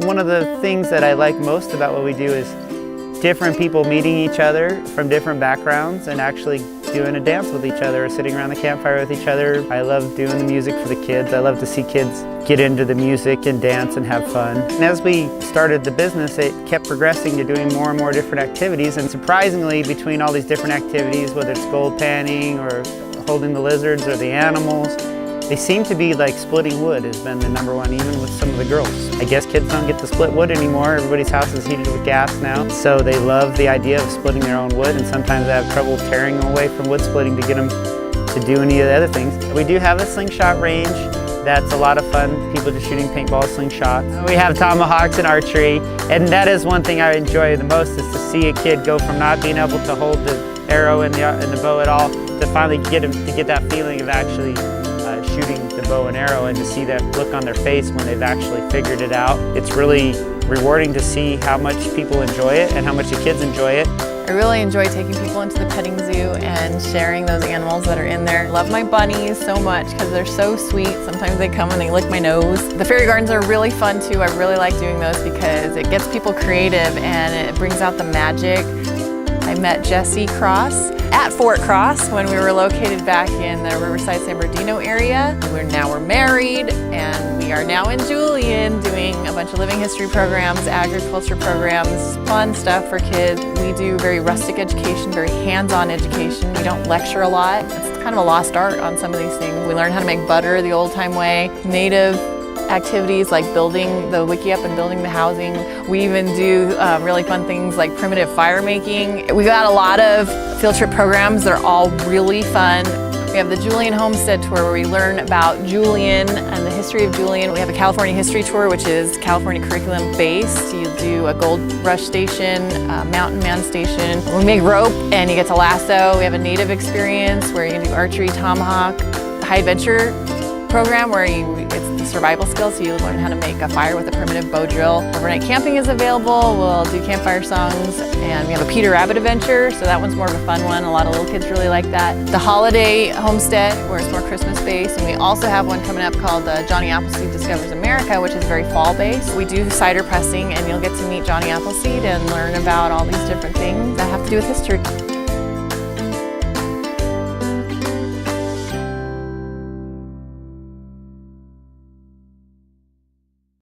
One of the things that I like most about what we do is different people meeting each other from different backgrounds and actually doing a dance with each other or sitting around the campfire with each other. I love doing the music for the kids. I love to see kids get into the music and dance and have fun. And as we started the business, it kept progressing to doing more and more different activities. And surprisingly, between all these different activities, whether it's gold panning or holding the lizards or the animals, they seem to be like splitting wood has been the #1, even with some of the girls. I guess kids don't get to split wood anymore. Everybody's house is heated with gas now. So they love the idea of splitting their own wood, and sometimes they have trouble tearing them away from wood splitting to get them to do any of the other things. We do have a slingshot range. That's a lot of fun. People just shooting paintball slingshots. We have tomahawks and archery, and that is one thing I enjoy the most, is to see a kid go from not being able to hold the arrow and the bow at all to finally get him to get that feeling of actually shooting the bow and arrow, and to see that look on their face when they've actually figured it out. It's really rewarding to see how much people enjoy it and how much the kids enjoy it. I really enjoy taking people into the petting zoo and sharing those animals that are in there. I love my bunnies so much because they're so sweet. Sometimes they come and they lick my nose. The fairy gardens are really fun too. I really like doing those because it gets people creative and it brings out the magic. I met Jesse Cross at Fort Cross when we were located back in the Riverside San Bernardino area. We're married, and we are now in Julian doing a bunch of living history programs, agriculture programs, fun stuff for kids. We do very rustic education, very hands-on education. We don't lecture a lot. It's kind of a lost art on some of these things. We learn how to make butter the old-time way, native activities like building the wiki up and building the housing. We even do really fun things like primitive fire making. We've got a lot of field trip programs. They're all really fun. We have the Julian Homestead Tour where we learn about Julian and the history of Julian. We have a California History Tour, which is California curriculum based. You do a gold rush station, a mountain man station. We make rope and you get to lasso. We have a native experience where you can do archery, tomahawk, high adventure program where it's the survival skills, so you learn how to make a fire with a primitive bow drill. Overnight camping is available. We'll do campfire songs, and we have a Peter Rabbit adventure, so that one's more of a fun one. A lot of little kids really like that. The Holiday Homestead, where it's more Christmas based, and we also have one coming up called Johnny Appleseed Discovers America, which is very fall based. We do cider pressing, and you'll get to meet Johnny Appleseed and learn about all these different things that have to do with history.